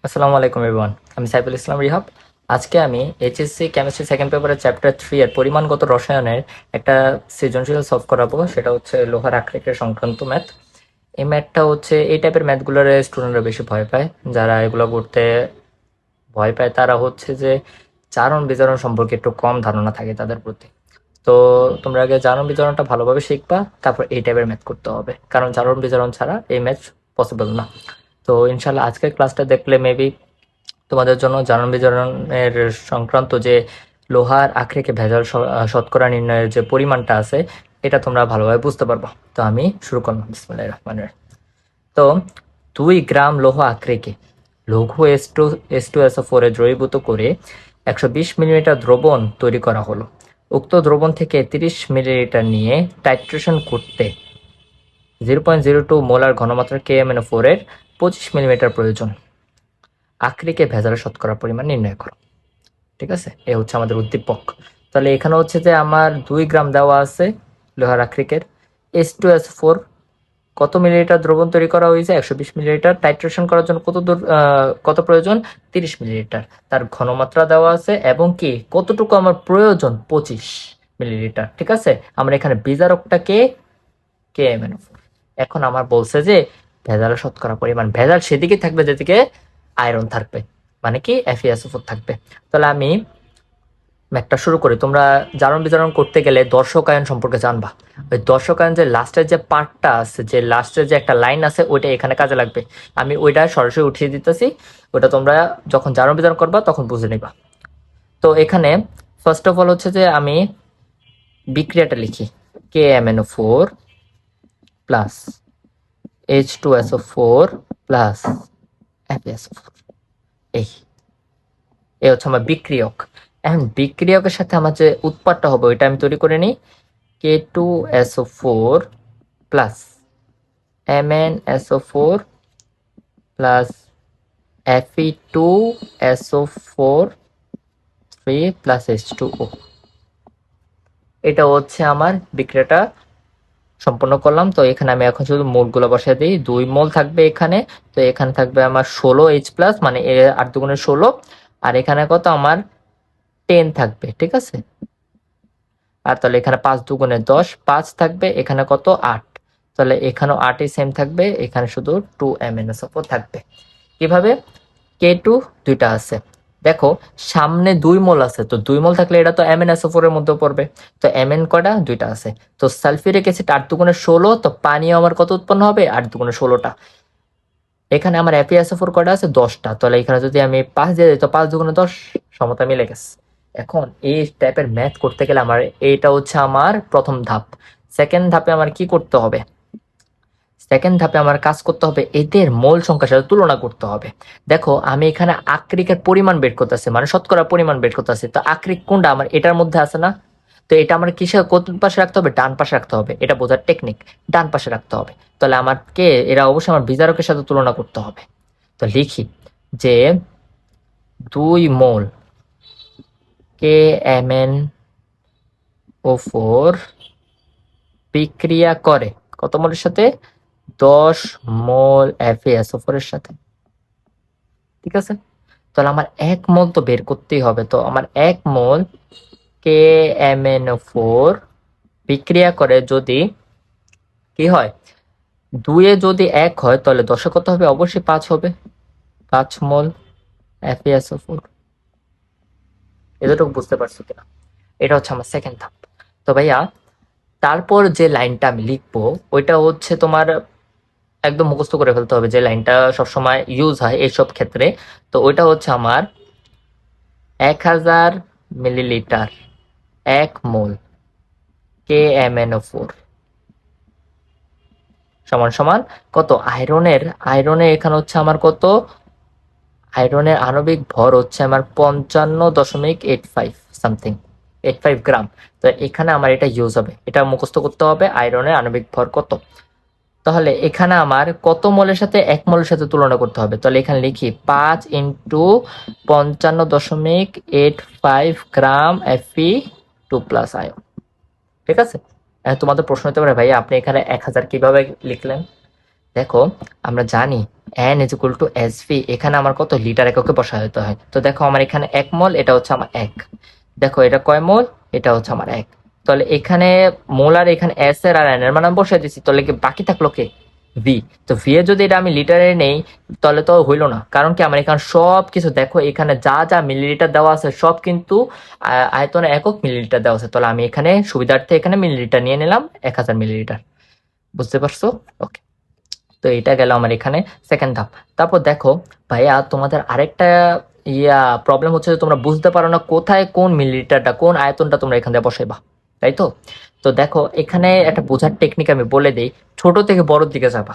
আসসালামু আলাইকুম এভরিওয়ান, আমি সাইফুল ইসলাম রিহাব। আজকে আমি এইচএসসি কেমিস্ট্রি সেকেন্ড পেপারের চ্যাপ্টার 3 এর পরিমাণগত রসায়নের একটা সৃজনশীল সলভ করাবো। সেটা হচ্ছে লোহার আকরিকের সংক্রান্ত ম্যাথ। এই ম্যাথটা হচ্ছে এই টাইপের ম্যাথগুলোর স্টুডেন্টরা বেশি ভয় পায়। যারা এগুলো করতে ভয় পায় তারা হচ্ছে যে চারণ বিজারণ সম্পর্কে একটু কম ধারণা থাকে তাদের প্রতি। তো তোমরা আগে জারণ বিজারণটা ভালোভাবে শিখবা, তারপর এই টাইপের ম্যাথ করতে হবে, কারণ চারণ বিজারণ ছাড়া এই ম্যাথ পসিবল না। তো ইনশাল্লাহ আজকের ক্লাসটা দেখলে মেবি তোমাদের জন্য জারণ বিজারণের সংক্রান্ত যে লোহার আকরিকে ভেজাল শতকরা নির্ণয়ের যে পরিমাণটা আছে এটা তোমরা ভালোভাবে বুঝতে পারবো। তো আমি শুরু করলাম, বিসমিল্লাহির রহমানির রহিম। তো 2 গ্রাম লৌহ আকরিকে লঘু H2SO4 এ দ্রবীভূত করে 120 মিলিলিটার দ্রবণ তৈরি করা হলো। উক্ত দ্রবণ থেকে 30 মিলিলিটার নিয়ে টাইট্রেশন করতে 0.02 মোলার ঘনমাত্রা KMnO4 এর 25 মিলিমিটার প্রয়োজন। আকরিকে ভেজালের শতকরা পরিমাণ নির্ণয় করো। ঠিক আছে, এ হচ্ছে আমাদের উদ্দীপক। তাহলে এখানে হচ্ছে যে আমার 2 গ্রাম দেওয়া আছে লোহার আকরিকের। H2SO4 কত মিলিলিটার দ্রবণ তৈরি করা হয়েছে? 120 মিলিলিটার। টাইট্রেশন করার জন্য কত প্রয়োজন? 30 মিলিলিটার। তার ঘনমাত্রা দেওয়া আছে এবং কি কতটুকু আমার প্রয়োজন? 25 মিলিলিটার। ঠিক আছে, আমরা এখানে বিজারকটা KMnO4। এখন আমার বলছে যে ভেজালের শতকরা পরিমাণ, ভেজাল সেদিকে থাকবে যেদিকে আয়রন থাকবে, মানে কি FeSO4 থাকবে। তাহলে আমি ম্যাথটা শুরু করি। তোমরা জারণ বিজারণ করতে গেলে দর্শকায়ন সম্পর্কে জানবা। ওই দর্শকায়ন যে লাস্টের যে পার্টটা আছে, যে লাস্টের যে একটা লাইন আছে, ওইটা এখানে কাজে লাগবে। আমি ওইটা সরাসরি উঠিয়ে দিতেছি, ওটা তোমরা যখন জারণ বিজারণ করবা তখন বুঝে নিবা। তো এখানে ফার্স্ট অফ অল হচ্ছে যে আমি বিক্রিয়াটা লিখি, KMnO4 plus H2SO4 plus FeSO4। এই এই হচ্ছে আমার বিক্রিয়ক। এখন বিক্রিয়কের সাথে আমার যে উৎপাদটা হবে ওইটা আমি তৈরি করে নিই। K2SO4 plus MnSO4 plus Fe2SO4 3 plus H2O। এটা হচ্ছে আমার বিক্রিয়াটা সম্পন্ন করলাম। তো এখানে আমি এখন শুধু মোলগুলো বসাই দিই। 2 মোল থাকবে এখানে। তো এখানে থাকবে আমার 16H প্লাস, মানে 8 দুগুণে 16। আর এখানে কত? আমার 10 থাকবে। ঠিক আছে, আর তাহলে এখানে 5 দুগুণে 10, 5 থাকবে। এখানে কত? 8। তাহলে এখানেও 8ই সেম থাকবে, এখানে শুধু 2MnSO4 থাকবে। কিভাবে? K2 দুইটা আছে, দেখো সামনে 2 মোল আছে, তো 2 মোল থাকলে এটা তো MnSO4 এর মধ্যে পড়বে। তো Mn কয়টা? দুইটা আছে। তো সালফিউরিক অ্যাসিড 8 দুগুণে 16, তো পানিও আমার কত উৎপন্ন হবে? 8 দুগুণে 16টা। এখানে আমার FeSO4 কয়টা আছে? 10টা। তাহলে এখানে যদি আমি 5 দিয়ে দিই তো 5 দুগুণে 10, সমতা মিলে গেছে। এখন এই টাইপের ম্যাথ করতে গেলে আমার এইটা হচ্ছে আমার প্রথম ধাপ। সেকেন্ড ধাপে আমার কি করতে হবে? সেকেন্ড ধাপে আমার কাজ করতে হবে এদের মোল সংখ্যার সাথে তুলনা করতে হবে। দেখো আমি এখানে আকরিকের পরিমাণ বের করতেছি, মানে শতকরা পরিমাণ বের করতেছি। তো আকরিক কোনটা? আমার এটার মধ্যে আছে না? তো এটা আমার কিসে কোন পাশে রাখতে হবে? ডান পাশে রাখতে হবে। এটা বোঝার টেকনিক, ডান পাশে রাখতে হবে। তাহলে আমাকে এরা অবশ্যই আমার বিজারকের সাথে তুলনা করতে হবে। তো লিখি যে 2 মোল KMnO4 বিক্রিয়া করে কত মোলের সাথে? 10 মোল FeSO4 এর সাথে। ঠিক আছে, তাহলে আমার 1 মোল তো বের করতেই হবে। তো আমার 1 মোল KMnO4 বিক্রিয়া করে যদি কি হয়, 2 এ যদি 1 হয় তাহলে 10 কত হবে? অবশ্যই 5 হবে। 5 মোল FeSO4। এতটুকু বুঝতে পারছো কিনা? এটা হচ্ছে আমার সেকেন্ড ধাপ। তো ভাইয়া তারপর যে লাইনটা আমি লিখবো ওইটা হচ্ছে তোমার একদম মুখস্থ করে ফেলতে হবে, যে লাইনটা সবসময় ইউজ হয় এইসব ক্ষেত্রে। তো ওইটা হচ্ছে আমার 1000 মিলিলিটার 1 মোল KMnO4 সমান সমান কত? আয়রনের এখানে হচ্ছে আমার কত? আয়রনের আণবিক ভর হচ্ছে আমার 55.85 সামথিং, 85 গ্রাম। তো এখানে আমার এটা ইউজ হবে, এটা মুখস্থ করতে হবে আয়রনের আণবিক ভর কত। তাহলে এখানে আমার কত মোলের সাথে 1 মোলের সাথে তুলনা করতে হবে। তাহলে এখানে লিখি 5 ইন্টু 55.85 গ্রাম Fe2 প্লাস আয়ন। ঠিক আছে, তোমাদের প্রশ্ন হতে পারে ভাই আপনি এখানে 1000 কিভাবে লিখলেন? দেখো আমরা জানি N is equal to SV, এখানে আমার কত লিটার এককে বসাতে হয়। তো দেখো আমার এখানে 1 মোল, এটা হচ্ছে আমার 1। দেখো এটা কয় মোল, এটা হচ্ছে আমার 1। তাহলে এখানে মোল আর এখানে এস এর আর এন এর মান আমি বসিয়ে দিচ্ছি, তাহলে কি বাকি থাকলো কে, ভি। তো ভি এ যদি এটা আমি লিটারে নেই তাহলে তো হইলো না, কারণ কি আমার এখানে সব কিছু দেখো, এখানে যা যা মিলিলিটার দেওয়া আছে সব কিন্তু আয়তনে একক মিলিলিটার দেওয়া আছে। তাহলে আমি এখানে সুবিধার্থে এখানে মিলিলিটার নিয়ে নিলাম, 1000 মিলিলিটার। বুঝতে পারছো? ওকে। তো এটা গেল আমার এখানে সেকেন্ড ধাপ। তারপর দেখো ভাইয়া, তোমাদের আরেকটা প্রবলেম হচ্ছে যে তোমরা বুঝতে পারো না কোথায় কোন মিলিলিটারটা, কোন আয়তনটা তোমরা এখান থেকে বসাইবা, তাই তো? তো দেখো এখানে একটা বোঝার টেকনিক আমি বলে দিই, ছোট থেকে বড়র দিকে যাবা,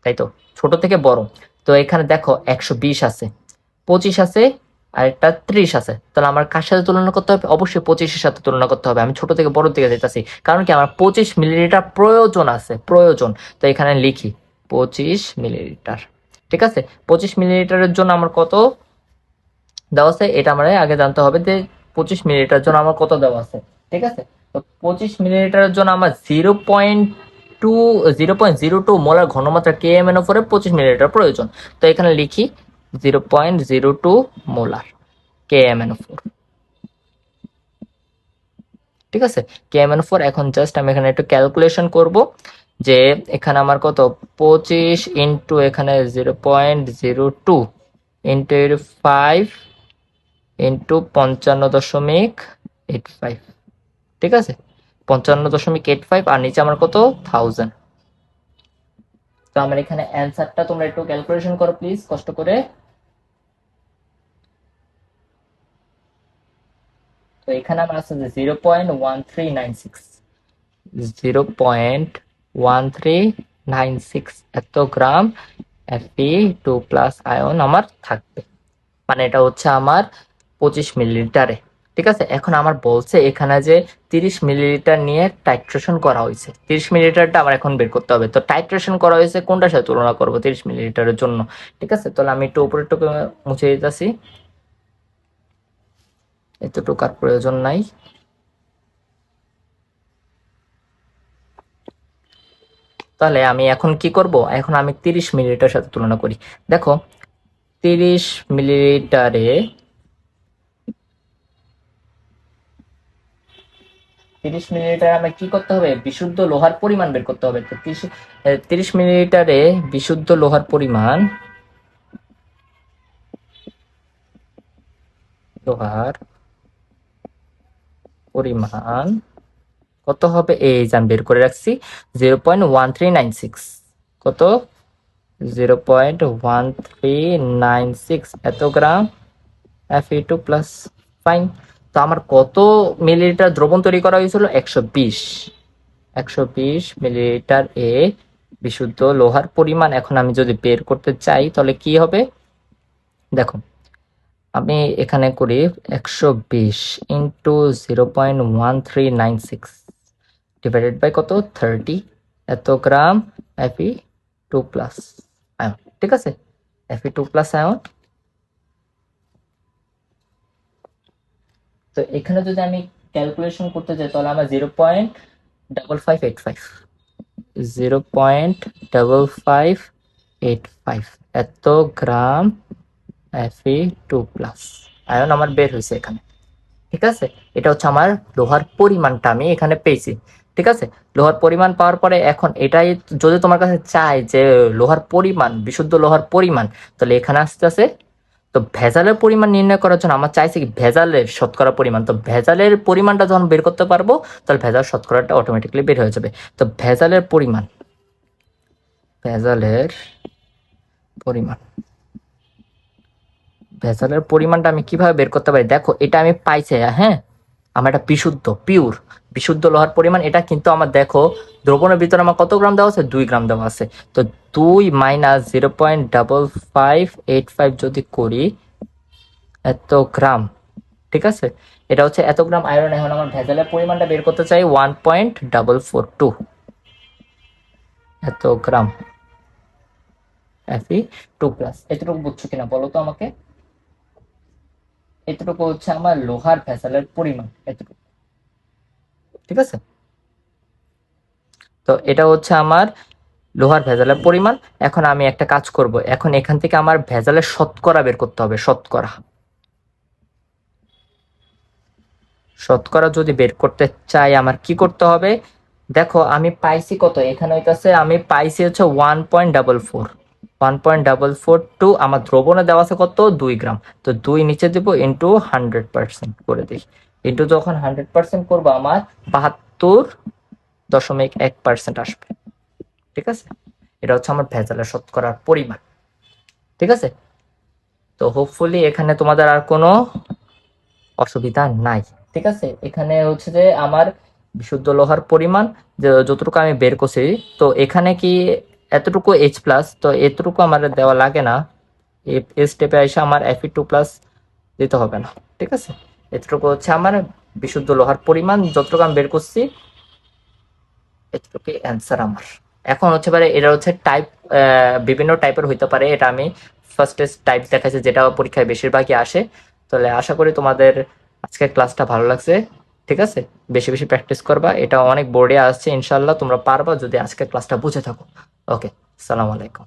তাই তো? ছোট থেকে বড়। তো এখানে দেখো 120 আছে, 25 আছে, আর একটা 30 আছে। তাহলে আমার কার সাথে তুলনা করতে হবে? অবশ্যই 25-এর সাথে তুলনা করতে হবে। আমি ছোট থেকে বড়র দিকে যেতেছি, কারণ কি আমার 25 মিলিলিটার প্রয়োজন আছে, প্রয়োজন। তো এখানে লিখি 25 মিলিলিটার। ঠিক আছে, 25 মিলিলিটারের জন্য আমার কত দেওয়া আছে এটা আমার আগে জানতে হবে, যে 25 মিলিলিটার জন্য আমার কত দেওয়া আছে। ঠিক আছে, তো 25 মিলিলিটারের জন্য আমার 0.02 মোলার ঘনমাত্রা কে এম এন ওপরে 25 মিলিলিটার প্রয়োজন। তো এখানে লিখি 0.02 মোলার কে এম এন ওপর। ঠিক আছে, কে এম এন ওপর। এখন জাস্ট আমি এখানে একটু ক্যালকুলেশন করব, যে এখানে আমার কত, 25 ইন্টু এখানে 0.02 ইন্টু 5 ইন্টু 55.85। ঠিক আছে, 55.85, আর নিচে আমার কত, 1000। তো আমার এখানে অ্যান্সারটা তোমরা একটু ক্যালকুলেশন করো প্লিজ, কষ্ট করে। তো এখানে আমার আছে যে 0.1396, 0.1396 এত গ্রাম Fe2+ আয়ন আমার থাকবে। মানে এটা হচ্ছে আমার 25 মিলিলিটারে। ঠিক আছে, এখন আমার বলছে এখানে যে 30 মিলিলিটার নিয়ে টাইট্রেশন করা হয়েছে, 30 মিলিলিটারটা আমার এখন বের করতে হবে। তো টাইট্রেশন করা হয়েছে কোনটার সাথে তুলনা করবো 30 মিলিলিটারের জন্য? ঠিক আছে, তাহলে আমি একটু উপরে একটু মুছে দিতেছি, এতটুকু আর প্রয়োজন নাই। তাহলে আমি এখন কি করব, এখন আমি 30 মিলিলিটার সাথে তুলনা করি। দেখো 30 মিলিলিটারে, 30 মিলিলিটার আমার কি করতে হবে, বিশুদ্ধ লোহার পরিমাণ বের করতে হবে। তো 30 মিলিলিটারে বিশুদ্ধ লোহার পরিমাণ, লোহার পরিমাণ কত হবে, এই যে আমি বের করে রাখছি 0.1396। কত, 0.1396 এত গ্রাম Fe2+। ফাইন। তো আমার কত মিলিলিটার দ্রবণ তৈরি করা হয়েছিল, 120 মিলিলিটার বিশুদ্ধ লোহার পরিমাণ। এখন আমি যদি বের করতে চাই তাহলে কি হবে, দেখো আমি এখানে করি 120 ইন্টু 0.1396 ডিভাইডেড বাই কত, 30 এত গ্রাম Fe2+ আয়ন। ঠিক আছে, Fe2+ আয়ন। তো এখানে যদি আমি ক্যালকুলেশন করতে চাই তাহলে আমার 0.5585, 0.5585 এত গ্রাম Fe2+ আয়ন আমার বের হয়েছে এখানে। ঠিক আছে, এটা হচ্ছে আমার লোহার পরিমাণটা আমি এখানে পেয়েছি। ঠিক আছে, লোহার পরিমাণ পাওয়ার পরে এখন এটাই যদি তোমার কাছে চাই যে লোহার পরিমাণ, বিশুদ্ধ লোহার পরিমাণ, তাহলে এখানে আসতে আছে। তো ভেজালের পরিমাণ নির্ণয় করার জন্য আমার চাইছে কি ভেজালের শতকরা পরিমাণ। তো ভেজালের পরিমাণটা যখন বের করতে পারবো তাহলে ভেজাল শতকরাটা অটোমেটিক্যালি বের হয়ে যাবে। তো ভেজালের পরিমাণ, ভেজালের পরিমাণ, ভেজালের পরিমাণটা আমি কিভাবে বের করতে পারি, দেখো এটা আমি পাইছি। হ্যাঁ, আমার এটা বিশুদ্ধ পিওর বিশুদ্ধ লোহার পরিমাণ। এটা কিন্তু আমার দেখো দ্রবণের ভিতরে আমার কত গ্রাম দেওয়া আছে, 2 গ্রাম দেওয়া আছে। তো 2 মাইনাস 0.5585 যদি করি, এত গ্রাম। ঠিক আছে, এটা হচ্ছে এত গ্রাম আয়রন। এখন আমার ভেজালের পরিমাণটা বের করতে চাই 1.442 এত গ্রাম Fe2+। এতটুকু বুঝছো কিনা বলো তো আমাকে? এতটুকু হচ্ছে আমার লোহার ভেজালের পরিমাণ, এতটুকু। ঠিক আছে, তো এটা হচ্ছে আমার লোহার ভেজালের পরিমাণ। এখন আমি একটা কাজ করব, এখন এখান থেকে আমার ভেজালের শতকরা বের করতে হবে। শতকরা শতকরা যদি বের করতে চাই আমার কি করতে হবে? দেখো আমি পাইছি কত, এখানে হইতাছে আমি পাইছি হচ্ছে 1.44। 1.44 আমার দ্রবণে দেওয়া আছে কত, 2 গ্রাম। তো 2 নিচে দিব, ইন্টু 100% করে দিই। ইন্টু যখন 100% করবো আমার 72.1% আসবে। ঠিক আছে, এটা হচ্ছে আমার ভেজালের শতকরার পরিমাণ। ঠিক আছে, তো হোপফুলি এখানে তোমাদের আর কোনো অসুবিধা নাই। ঠিক আছে, এখানে হচ্ছে যে আমার বিশুদ্ধ লোহার পরিমাণ যে যতটুকু আমি বের করছি, তো এখানে কি এতটুকু এইচ প্লাস, তো এতটুকু আমার দেওয়া লাগে না। এই স্টেপে এসে আমার Fe2+ দিতে হবে না। ঠিক আছে, এতটুকু হচ্ছে আমার বিশুদ্ধ লোহার পরিমাণ, যতটুকু আমি বের করছি এতটুকু অ্যান্সার আমার। এখন হচ্ছে পারে এটা হচ্ছে টাইপ, বিভিন্ন টাইপের হইতে পারে। এটা আমি ফার্স্টে টাইপ দেখাচ্ছি যেটা পরীক্ষায় বেশিরভাগই আসে। তাহলে আশা করি তোমাদের আজকের ক্লাসটা ভালো লাগছে। ঠিক আছে, বেশি বেশি প্র্যাকটিস করবা, এটা অনেক বোর্ডে আসছে, ইনশাল্লাহ তোমরা পারবা যদি আজকের ক্লাসটা বুঝে থাকো। ওকে, সালাম আলাইকুম।